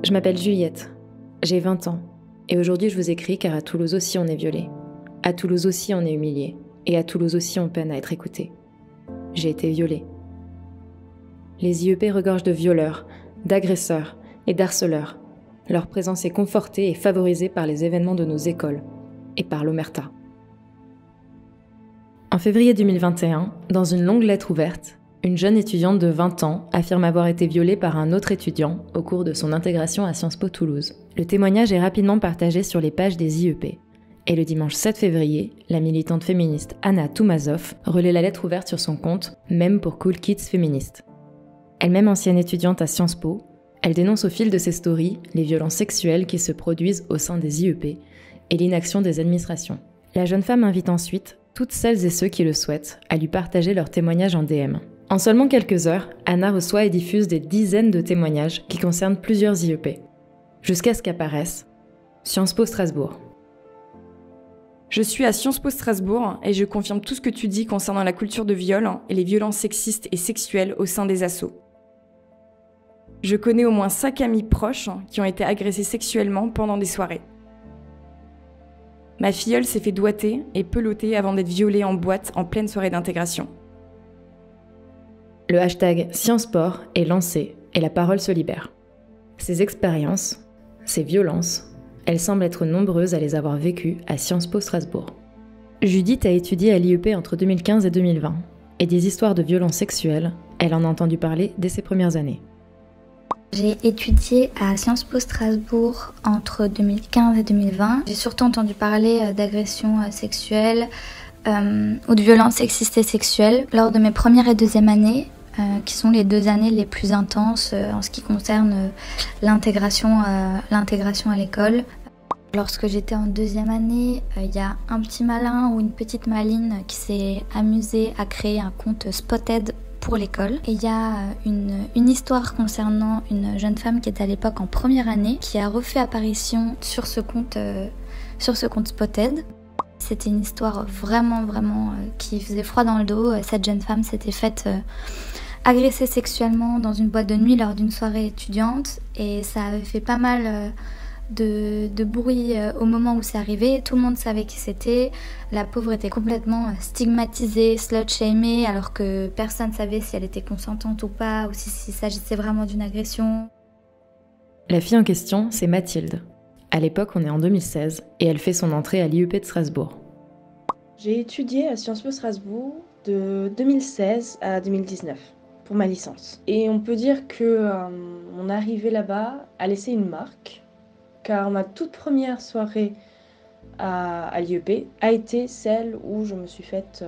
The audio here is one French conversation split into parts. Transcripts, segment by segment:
Je m'appelle Juliette, j'ai 20 ans, et aujourd'hui je vous écris car à Toulouse aussi on est violé. À Toulouse aussi on est humilié, et à Toulouse aussi on peine à être écouté. J'ai été violée. Les IEP regorgent de violeurs, d'agresseurs et d'harceleurs. Leur présence est confortée et favorisée par les événements de nos écoles, et par l'omerta. En février 2021, dans une longue lettre ouverte, une jeune étudiante de 20 ans affirme avoir été violée par un autre étudiant au cours de son intégration à Sciences Po Toulouse. Le témoignage est rapidement partagé sur les pages des IEP. Et le dimanche 7 février, la militante féministe Anna Toumazov relaie la lettre ouverte sur son compte, même pour Cool Kids féministes. Elle-même ancienne étudiante à Sciences Po, elle dénonce au fil de ses stories les violences sexuelles qui se produisent au sein des IEP et l'inaction des administrations. La jeune femme invite ensuite toutes celles et ceux qui le souhaitent à lui partager leurs témoignages en DM. En seulement quelques heures, Anna reçoit et diffuse des dizaines de témoignages qui concernent plusieurs IEP, jusqu'à ce qu'apparaisse Sciences Po Strasbourg. Je suis à Sciences Po Strasbourg et je confirme tout ce que tu dis concernant la culture de viol et les violences sexistes et sexuelles au sein des assos. Je connais au moins 5 amis proches qui ont été agressés sexuellement pendant des soirées. Ma filleule s'est fait doigter et peloter avant d'être violée en boîte en pleine soirée d'intégration. Le hashtag SciencePort est lancé et la parole se libère. Ces expériences, ces violences, elles semblent être nombreuses à les avoir vécues à Sciences Po Strasbourg. Judith a étudié à l'IEP entre 2015 et 2020, et des histoires de violences sexuelles, elle en a entendu parler dès ses premières années. J'ai étudié à Sciences Po Strasbourg entre 2015 et 2020. J'ai surtout entendu parler d'agressions sexuelles ou de violences sexistes et sexuelles lors de mes première et deuxième années, qui sont les 2 années les plus intenses en ce qui concerne l'intégration à l'école. Lorsque j'étais en 2e année, il y a un petit malin ou une petite maline qui s'est amusé à créer un compte Spotted pour l'école. Et il y a une histoire concernant une jeune femme qui était à l'époque en première année, qui a refait apparition sur ce compte Spotted. C'était une histoire vraiment qui faisait froid dans le dos. Cette jeune femme s'était faite agresser sexuellement dans une boîte de nuit lors d'une soirée étudiante, et ça avait fait pas mal de bruit au moment où c'est arrivé. Tout le monde savait qui c'était. La pauvre était complètement stigmatisée, slut-shamée, alors que personne ne savait si elle était consentante ou pas, ou s'il s'agissait vraiment d'une agression. La fille en question, c'est Mathilde. À l'époque, on est en 2016, et elle fait son entrée à l'IEP de Strasbourg. J'ai étudié à Sciences Po Strasbourg de 2016 à 2019 pour ma licence. Et on peut dire que mon arrivée là-bas a laissé une marque, car ma toute première soirée à l'IEP a été celle où je me suis faite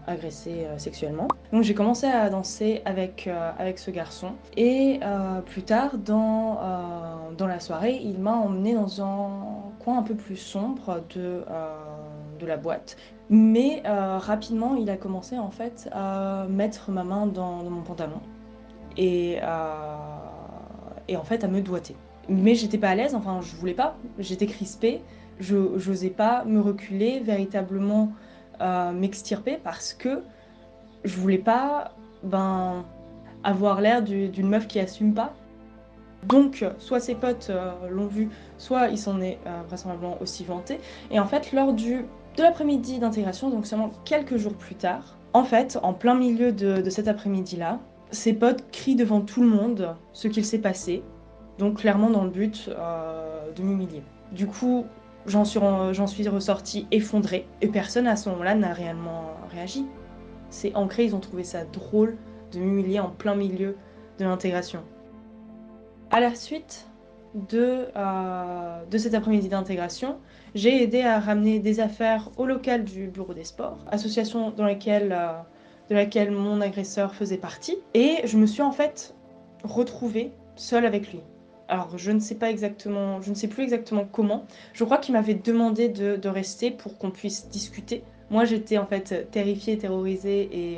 agresser sexuellement. Donc j'ai commencé à danser avec ce garçon, et plus tard dans la soirée, il m'a emmenée dans un coin un peu plus sombre de la boîte. Mais rapidement, il a commencé en fait à mettre ma main dans mon pantalon et en fait à me doigter. Mais j'étais pas à l'aise, enfin je voulais pas, j'étais crispée, j'osais pas me reculer, véritablement m'extirper, parce que je voulais pas avoir l'air d'une meuf qui assume pas. Donc soit ses potes l'ont vu, soit il s'en est vraisemblablement aussi vanté. Et en fait lors de l'après-midi d'intégration, donc seulement quelques jours plus tard, en fait en plein milieu de cet après-midi-là, ses potes crient devant tout le monde ce qu'il s'est passé. Donc clairement dans le but de m'humilier. Du coup, j'en suis ressortie effondrée, et personne à ce moment-là n'a réellement réagi. C'est ancré, ils ont trouvé ça drôle de m'humilier en plein milieu de l'intégration. À la suite de cet après-midi d'intégration, j'ai aidé à ramener des affaires au local du bureau des sports, association de laquelle mon agresseur faisait partie, et je me suis en fait retrouvée seule avec lui. Alors je ne sais plus exactement comment. Je crois qu'il m'avait demandé de rester pour qu'on puisse discuter. Moi j'étais en fait terrifiée, terrorisée, et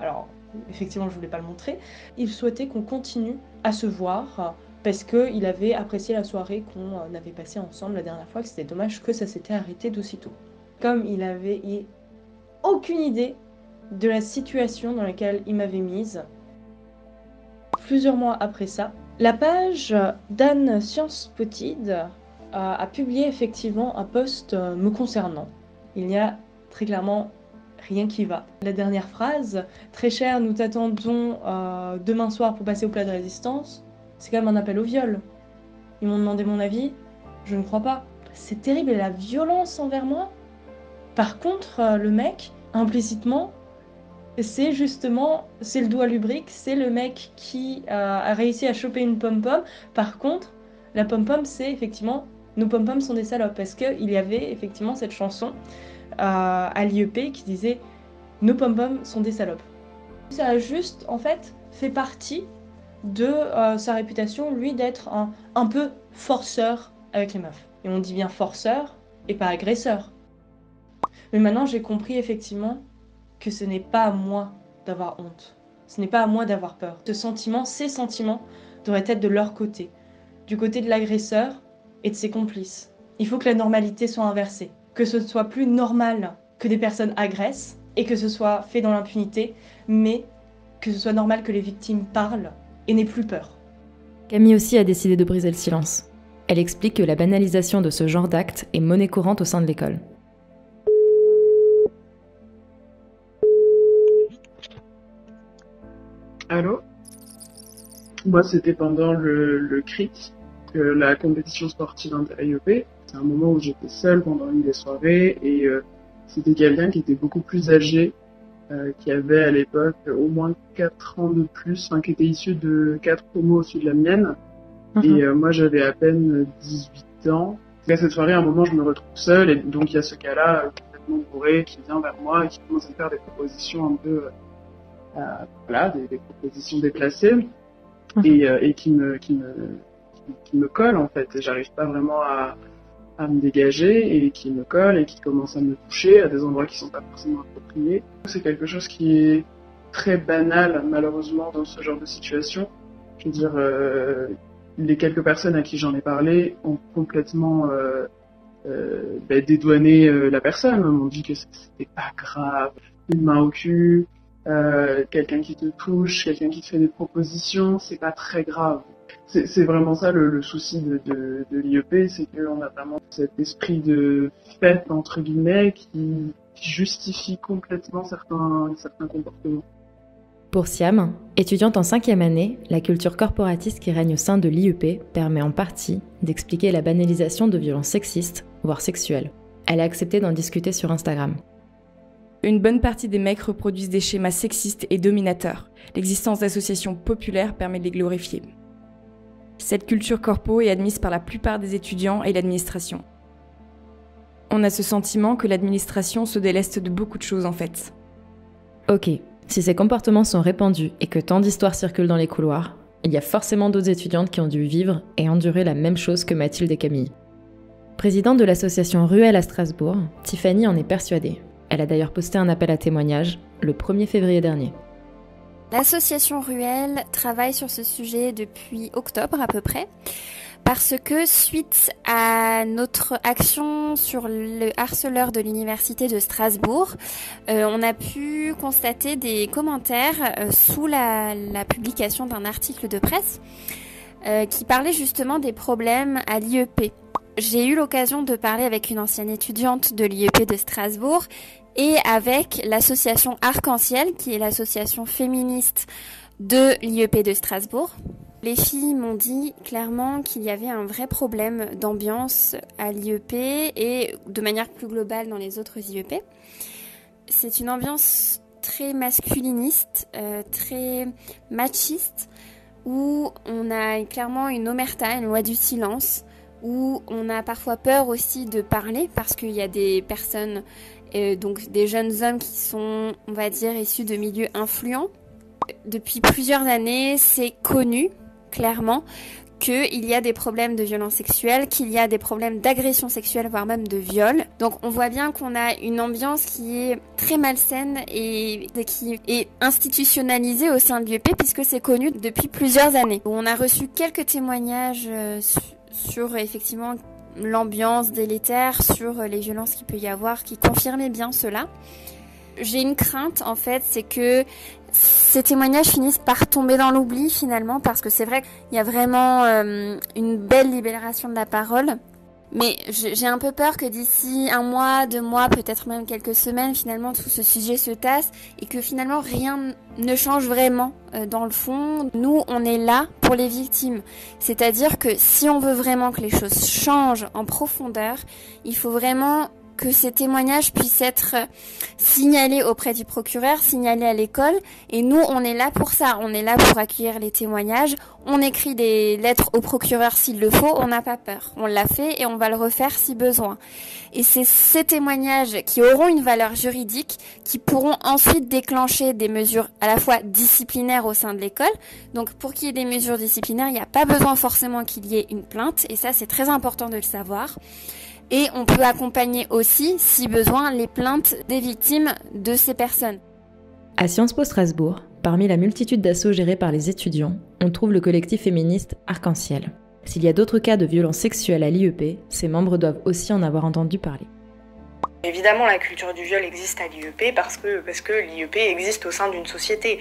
alors effectivement je voulais pas le montrer. Il souhaitait qu'on continue à se voir parce qu'il avait apprécié la soirée qu'on avait passée ensemble la dernière fois, que c'était dommage que ça s'était arrêté d'aussitôt. Comme il avait aucune idée de la situation dans laquelle il m'avait mise, plusieurs mois après ça, La page d'Anne Science-Potide a publié effectivement un post me concernant. Il n'y a très clairement rien qui va. La dernière phrase, très cher, nous t'attendons demain soir pour passer au plat de résistance, c'est quand même un appel au viol. Ils m'ont demandé mon avis, je ne crois pas. C'est terrible, et la violence envers moi. Par contre, le mec, implicitement, c'est le doigt lubrique, c'est le mec qui a réussi à choper une pom-pom. Par contre, la pom-pom, c'est effectivement, nos pom-poms sont des salopes, parce qu'il y avait effectivement cette chanson à l'IEP qui disait nos pom-poms sont des salopes. Ça a juste, en fait, fait partie de sa réputation, lui, d'être un peu forceur avec les meufs. Et on dit bien forceur et pas agresseur. Mais maintenant, j'ai compris effectivement que ce n'est pas à moi d'avoir honte. Ce n'est pas à moi d'avoir peur. Ces sentiments devraient être de leur côté, du côté de l'agresseur et de ses complices. Il faut que la normalité soit inversée, que ce soit plus normal que des personnes agressent et que ce soit fait dans l'impunité, mais que ce soit normal que les victimes parlent et n'aient plus peur. Camille aussi a décidé de briser le silence. Elle explique que la banalisation de ce genre d'actes est monnaie courante au sein de l'école. Allô? Moi, c'était pendant le CRIT, la compétition sportive inter-IEP. C'est un moment où j'étais seule pendant une des soirées et c'était quelqu'un qui était beaucoup plus âgé, qui avait à l'époque au moins 4 ans de plus, qui était issu de 4 promos au-dessus de la mienne. Et moi, j'avais à peine 18 ans. À cette soirée, à un moment, je me retrouve seule et donc il y a ce gars-là complètement bourré qui vient vers moi et qui commence à faire des propositions un peu... des propositions déplacées et qui me colle en fait. Et j'arrive pas vraiment à me dégager et qui me colle et qui commence à me toucher à des endroits qui sont pas forcément appropriés. C'est quelque chose qui est très banal malheureusement dans ce genre de situation. Je veux dire, les quelques personnes à qui j'en ai parlé ont complètement dédouané la personne. Ils m'ont dit que c'était pas grave, une main au cul. Quelqu'un qui te touche, quelqu'un qui te fait des propositions, c'est pas très grave. C'est vraiment ça le souci de l'IEP, c'est qu'on a vraiment cet esprit de fête, entre guillemets, qui justifie complètement certains comportements. Pour Siam, étudiante en 5e année, la culture corporatiste qui règne au sein de l'IEP permet en partie d'expliquer la banalisation de violences sexistes, voire sexuelles. Elle a accepté d'en discuter sur Instagram. Une bonne partie des mecs reproduisent des schémas sexistes et dominateurs. L'existence d'associations populaires permet de les glorifier. Cette culture corpo est admise par la plupart des étudiants et l'administration. On a ce sentiment que l'administration se déleste de beaucoup de choses en fait. Ok, si ces comportements sont répandus et que tant d'histoires circulent dans les couloirs, il y a forcément d'autres étudiantes qui ont dû vivre et endurer la même chose que Mathilde et Camille. Présidente de l'association Ruelle à Strasbourg, Tiffany en est persuadée. Elle a d'ailleurs posté un appel à témoignage le 1er février dernier. L'association Ruelle travaille sur ce sujet depuis octobre à peu près, parce que suite à notre action sur le harceleur de l'université de Strasbourg, on a pu constater des commentaires sous la publication d'un article de presse qui parlait justement des problèmes à l'IEP. J'ai eu l'occasion de parler avec une ancienne étudiante de l'IEP de Strasbourg et avec l'association Arc-en-Ciel, qui est l'association féministe de l'IEP de Strasbourg. Les filles m'ont dit clairement qu'il y avait un vrai problème d'ambiance à l'IEP et de manière plus globale dans les autres IEP. C'est une ambiance très masculiniste, très machiste, où on a clairement une omerta, une loi du silence, où on a parfois peur aussi de parler parce qu'il y a des personnes, donc des jeunes hommes qui sont, on va dire, issus de milieux influents. Depuis plusieurs années, c'est connu, clairement, qu'il y a des problèmes de violence sexuelle, qu'il y a des problèmes d'agression sexuelle, voire même de viol. Donc on voit bien qu'on a une ambiance qui est très malsaine et qui est institutionnalisée au sein de l'IEP puisque c'est connu depuis plusieurs années. On a reçu quelques témoignages sur effectivement l'ambiance délétère, sur les violences qu'il peut y avoir, qui confirmaient bien cela. J'ai une crainte en fait, c'est que ces témoignages finissent par tomber dans l'oubli finalement, parce que c'est vrai qu'il y a vraiment une belle libération de la parole. Mais j'ai un peu peur que d'ici 1 mois, 2 mois, peut-être même quelques semaines, finalement, tout ce sujet se tasse et que finalement rien ne change vraiment dans le fond. Nous, on est là pour les victimes. C'est-à-dire que si on veut vraiment que les choses changent en profondeur, il faut vraiment que ces témoignages puissent être signalés auprès du procureur, signalés à l'école. Et nous, on est là pour ça. On est là pour accueillir les témoignages. On écrit des lettres au procureur s'il le faut. On n'a pas peur. On l'a fait et on va le refaire si besoin. Et c'est ces témoignages qui auront une valeur juridique, qui pourront ensuite déclencher des mesures à la fois disciplinaires au sein de l'école. Donc, pour qu'il y ait des mesures disciplinaires, il n'y a pas besoin forcément qu'il y ait une plainte. Et ça, c'est très important de le savoir. Et on peut accompagner aussi, si besoin, les plaintes des victimes de ces personnes. À Sciences Po Strasbourg, parmi la multitude d'assauts gérés par les étudiants, on trouve le collectif féministe Arc-en-Ciel. S'il y a d'autres cas de violences sexuelles à l'IEP, ses membres doivent aussi en avoir entendu parler. Évidemment, la culture du viol existe à l'IEP parce que l'IEP existe au sein d'une société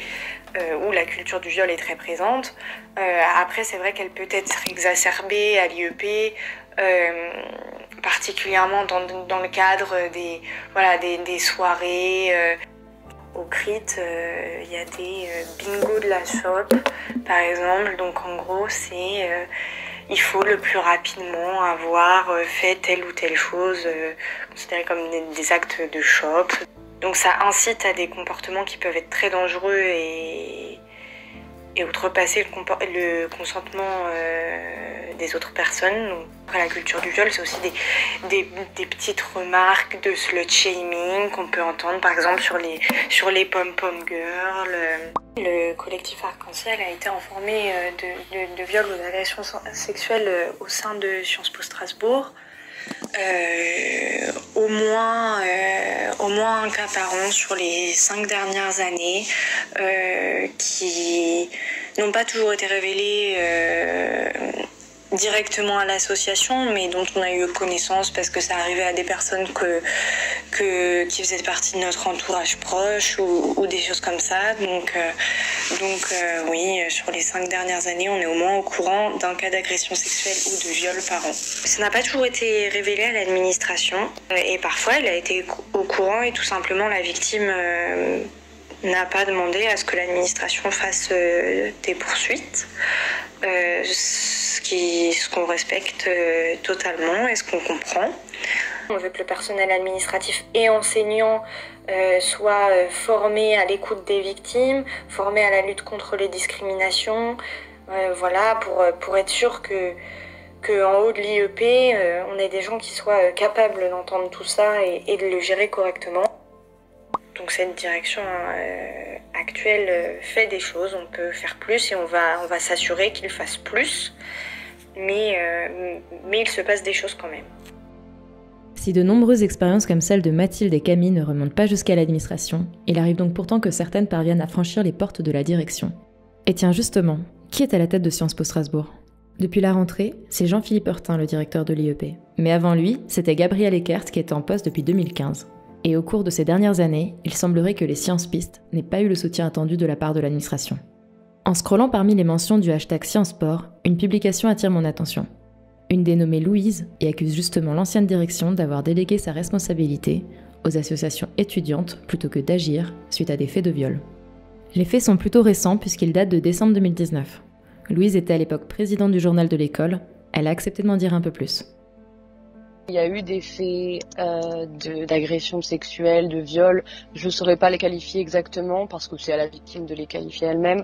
où la culture du viol est très présente. Après, c'est vrai qu'elle peut être exacerbée à l'IEP, particulièrement dans le cadre des soirées. Au CRIT, il y a des bingos de la shop, par exemple. Donc en gros, c'est il faut le plus rapidement avoir fait telle ou telle chose, considéré comme des actes de shop. Donc ça incite à des comportements qui peuvent être très dangereux et outrepasser le consentement des autres personnes. Donc, après, la culture du viol, c'est aussi des petites remarques de slut-shaming qu'on peut entendre, par exemple, sur les pom-pom girls. Le collectif Arc-en-Ciel a été informé de viols ou d'agressions sexuelles au sein de Sciences Po Strasbourg. Au moins un cas par an sur les 5 dernières années qui n'ont pas toujours été révélés directement à l'association, mais dont on a eu connaissance parce que ça arrivait à des personnes qui faisaient partie de notre entourage proche ou des choses comme ça. Donc oui, sur les 5 dernières années, on est au moins au courant d'un cas d'agression sexuelle ou de viol par an. Ça n'a pas toujours été révélé à l'administration et parfois elle a été au courant et tout simplement la victime n'a pas demandé à ce que l'administration fasse des poursuites. Ce qu'on respecte totalement et ce qu'on comprend. On veut que le personnel administratif et enseignant soit formé à l'écoute des victimes, formé à la lutte contre les discriminations, pour être sûr que en haut de l'IEP, on ait des gens qui soient capables d'entendre tout ça et de le gérer correctement. Donc cette direction actuelle fait des choses, on peut faire plus et on va s'assurer qu'ils fassent plus, mais il se passe des choses quand même. Si de nombreuses expériences comme celle de Mathilde et Camille ne remontent pas jusqu'à l'administration, il arrive donc pourtant que certaines parviennent à franchir les portes de la direction. Et tiens justement, qui est à la tête de Sciences Po Strasbourg ? Depuis la rentrée, c'est Jean-Philippe Heurtin, le directeur de l'IEP. Mais avant lui, c'était Gabriel Eckert qui était en poste depuis 2015. Et au cours de ces dernières années, il semblerait que les Sciences Pistes n'aient pas eu le soutien attendu de la part de l'administration. En scrollant parmi les mentions du hashtag SciencePort, une publication attire mon attention. Une dénommée Louise y accuse justement l'ancienne direction d'avoir délégué sa responsabilité aux associations étudiantes plutôt que d'agir suite à des faits de viol. Les faits sont plutôt récents puisqu'ils datent de décembre 2019. Louise était à l'époque présidente du journal de l'école, elle a accepté de m'en dire un peu plus. Il y a eu des faits d'agression sexuelle, de viol. Je ne saurais pas les qualifier exactement parce que c'est à la victime de les qualifier elle-même,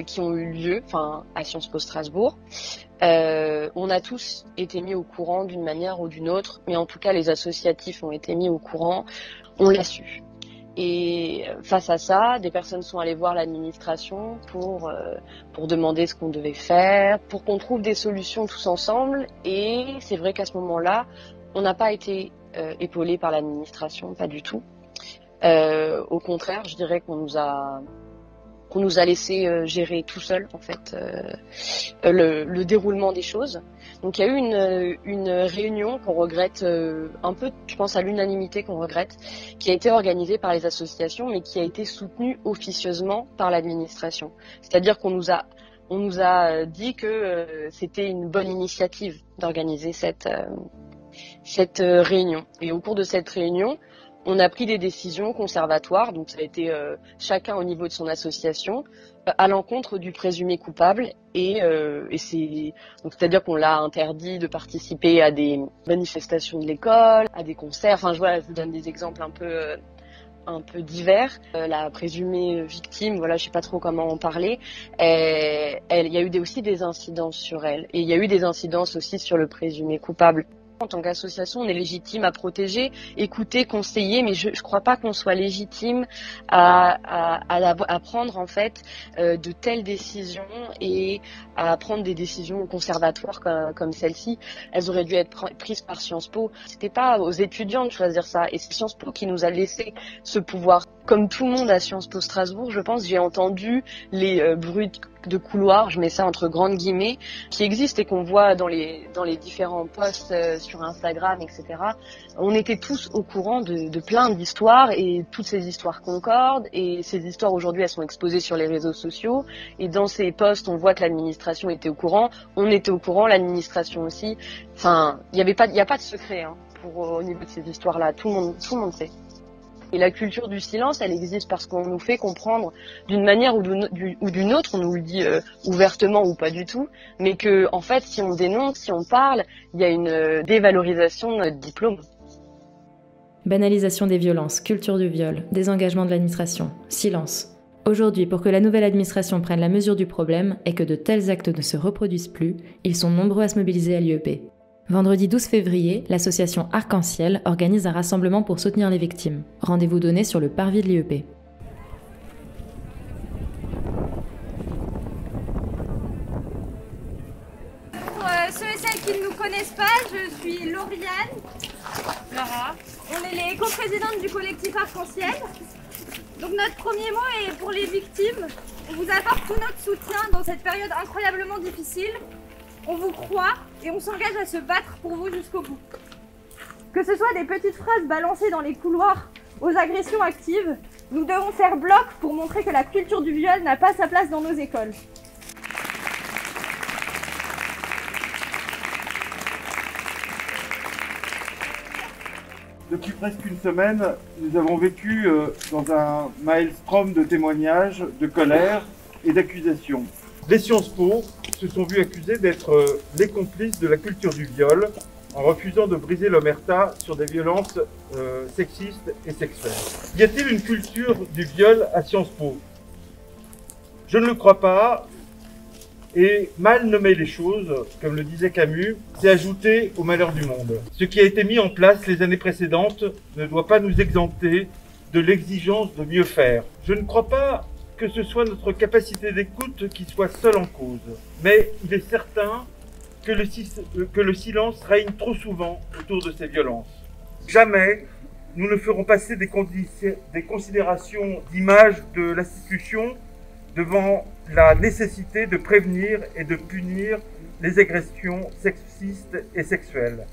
qui ont eu lieu, à Sciences Po Strasbourg. On a tous été mis au courant d'une manière ou d'une autre, mais en tout cas les associatifs ont été mis au courant. On l'a su. Et face à ça, des personnes sont allées voir l'administration pour demander ce qu'on devait faire, pour qu'on trouve des solutions tous ensemble. Et c'est vrai qu'à ce moment-là, on n'a pas été épaulé par l'administration, pas du tout. Au contraire, je dirais qu'on nous a qu'on nous a laissé gérer tout seul en fait le déroulement des choses. Donc il y a eu une réunion qu'on regrette un peu, je pense à l'unanimité qu'on regrette, qui a été organisée par les associations mais qui a été soutenue officieusement par l'administration. C'est-à-dire qu'on nous a dit que c'était une bonne initiative d'organiser cette réunion. Et au cours de cette réunion, on a pris des décisions conservatoires, donc ça a été chacun au niveau de son association, à l'encontre du présumé coupable. C'est-à-dire qu'on l'a interdit de participer à des manifestations de l'école, à des concerts. Enfin, je vous donne des exemples un peu divers. La présumée victime, voilà, je sais pas trop comment en parler. Il y a eu aussi des incidences sur elle, et il y a eu des incidences aussi sur le présumé coupable. En tant qu'association, on est légitime à protéger, écouter, conseiller, mais je crois pas qu'on soit légitime à prendre en fait de telles décisions et à prendre des décisions conservatoires comme celle-ci. Elles auraient dû être prises par Sciences Po. C'était pas aux étudiants de choisir ça, et c'est Sciences Po qui nous a laissé ce pouvoir. Comme tout le monde à Sciences Po Strasbourg, je pense, j'ai entendu les bruits de couloir, je mets ça entre grandes guillemets, qui existent et qu'on voit dans les différents posts sur Instagram, etc. On était tous au courant de plein d'histoires, et toutes ces histoires concordent, et ces histoires aujourd'hui elles sont exposées sur les réseaux sociaux, et dans ces posts on voit que l'administration était au courant, on était au courant, l'administration aussi. Enfin, il y a pas de secret au niveau de ces histoires-là, tout le monde sait. Et la culture du silence, elle existe parce qu'on nous fait comprendre d'une manière ou d'une autre, on nous le dit ouvertement ou pas du tout, mais que en fait, si on dénonce, si on parle, il y a une dévalorisation de notre diplôme. Banalisation des violences, culture du viol, désengagement de l'administration, silence. Aujourd'hui, pour que la nouvelle administration prenne la mesure du problème et que de tels actes ne se reproduisent plus, ils sont nombreux à se mobiliser à l'IEP. Vendredi 12 février, l'association Arc-en-Ciel organise un rassemblement pour soutenir les victimes. Rendez-vous donné sur le parvis de l'IEP. Pour ceux et celles qui ne nous connaissent pas, je suis Lauriane. Lara. On est les coprésidentes du collectif Arc-en-Ciel. Donc notre premier mot est pour les victimes. On vous apporte tout notre soutien dans cette période incroyablement difficile. On vous croit et on s'engage à se battre pour vous jusqu'au bout. Que ce soit des petites phrases balancées dans les couloirs aux agressions actives, nous devons faire bloc pour montrer que la culture du viol n'a pas sa place dans nos écoles. Depuis presque une semaine, nous avons vécu dans un maelstrom de témoignages, de colère et d'accusations. Les Sciences Po se sont vus accusés d'être les complices de la culture du viol en refusant de briser l'omerta sur des violences sexistes et sexuelles. Y a-t-il une culture du viol à Sciences Po? Je ne le crois pas, et mal nommer les choses, comme le disait Camus, c'est ajouter au malheur du monde. Ce qui a été mis en place les années précédentes ne doit pas nous exempter de l'exigence de mieux faire. Je ne crois pas que ce soit notre capacité d'écoute qui soit seule en cause. Mais il est certain que le silence règne trop souvent autour de ces violences. Jamais nous ne ferons passer des considérations d'image de l'institution devant la nécessité de prévenir et de punir les agressions sexistes et sexuelles.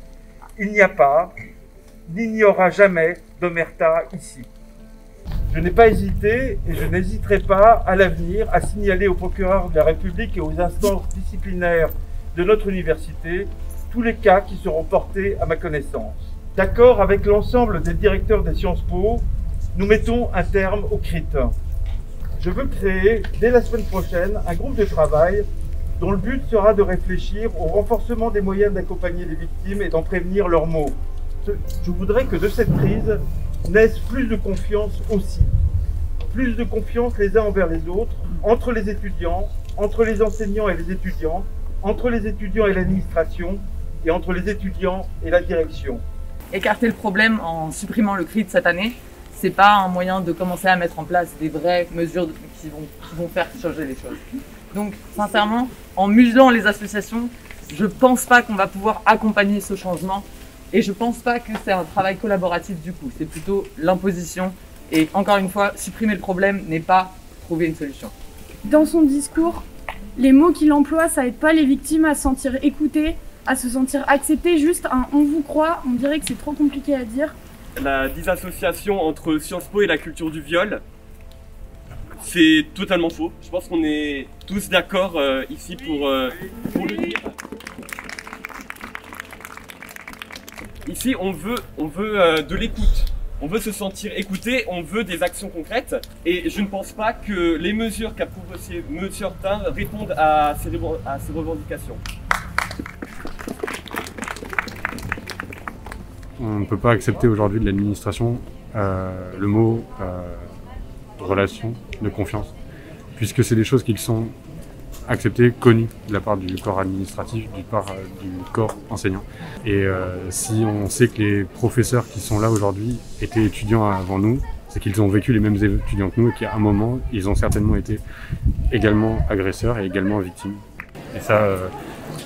Il n'y a pas, ni n'y aura jamais d'omerta ici. Je n'ai pas hésité et je n'hésiterai pas à l'avenir à signaler au procureur de la République et aux instances disciplinaires de notre université tous les cas qui seront portés à ma connaissance. D'accord avec l'ensemble des directeurs des Sciences Po, nous mettons un terme au CRIT. Je veux créer, dès la semaine prochaine, un groupe de travail dont le but sera de réfléchir au renforcement des moyens d'accompagner les victimes et d'en prévenir leurs maux. Je voudrais que de cette crise naisse plus de confiance aussi. Plus de confiance les uns envers les autres, entre les étudiants, entre les enseignants et les étudiants, entre les étudiants et l'administration, et entre les étudiants et la direction. Écarter le problème en supprimant le CRIT cette année, c'est pas un moyen de commencer à mettre en place des vraies mesures qui vont faire changer les choses. Donc, sincèrement, en muselant les associations, je pense pas qu'on va pouvoir accompagner ce changement. Et je pense pas que c'est un travail collaboratif du coup, c'est plutôt l'imposition. Et encore une fois, supprimer le problème n'est pas trouver une solution. dans son discours, les mots qu'il emploie, ça aide pas les victimes à se sentir écoutées, à se sentir acceptées. Juste un « on vous croit », on dirait que c'est trop compliqué à dire. La disassociation entre Sciences Po et la culture du viol, c'est totalement faux. Je pense qu'on est tous d'accord ici pour le dire. Ici, on veut de l'écoute. On veut se sentir écouté, on veut des actions concrètes. Et je ne pense pas que les mesures qu'approuve M. Hortin répondent à ces revendications. On ne peut pas accepter aujourd'hui de l'administration le mot relation de confiance, puisque c'est des choses qui sont acceptées, connues de la part du corps administratif, du corps enseignant. Et si on sait que les professeurs qui sont là aujourd'hui étaient étudiants avant nous, c'est qu'ils ont vécu les mêmes étudiants que nous et qu'à un moment, ils ont certainement été également agresseurs et également victimes. Et ça,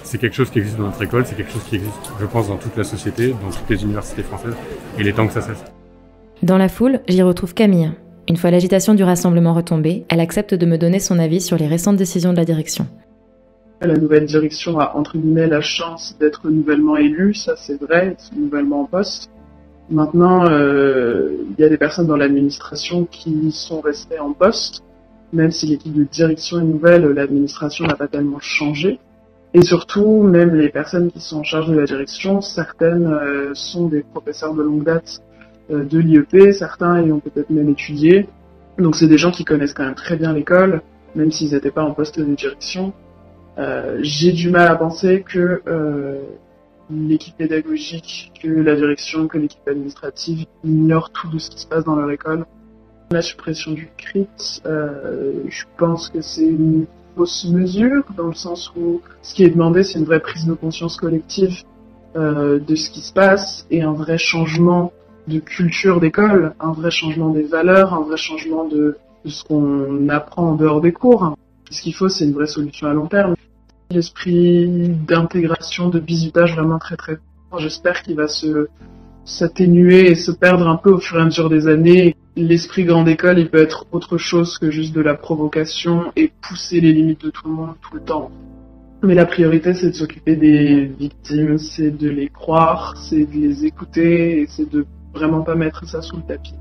c'est quelque chose qui existe dans notre école, c'est quelque chose qui existe, je pense, dans toute la société, dans toutes les universités françaises, et il est temps que ça cesse. Dans la foule, j'y retrouve Camille. Une fois l'agitation du rassemblement retombée, elle accepte de me donner son avis sur les récentes décisions de la direction. La nouvelle direction a, entre guillemets, la chance d'être nouvellement élue, ça c'est vrai, nouvellement en poste. Maintenant, il y a des personnes dans l'administration qui sont restées en poste, même si l'équipe de direction est nouvelle, l'administration n'a pas tellement changé. Et surtout, même les personnes qui sont en charge de la direction, certaines sont des professeurs de longue date de l'IEP, certains y ont peut-être même étudié. Donc c'est des gens qui connaissent quand même très bien l'école, même s'ils n'étaient pas en poste de direction. J'ai du mal à penser que l'équipe pédagogique, que la direction, que l'équipe administrative ignorent tout de ce qui se passe dans leur école. La suppression du CRIT, je pense que c'est une fausse mesure, dans le sens où ce qui est demandé, c'est une vraie prise de conscience collective de ce qui se passe et un vrai changement de culture d'école, un vrai changement des valeurs, un vrai changement de ce qu'on apprend en dehors des cours. Ce qu'il faut, c'est une vraie solution à long terme. L'esprit d'intégration, de bizutage vraiment très très fort, j'espère qu'il va s'atténuer et se perdre un peu au fur et à mesure des années. L'esprit grande école, il peut être autre chose que juste de la provocation et pousser les limites de tout le monde tout le temps. Mais la priorité, c'est de s'occuper des victimes, c'est de les croire, c'est de les écouter et c'est de vraiment pas mettre ça sous le tapis.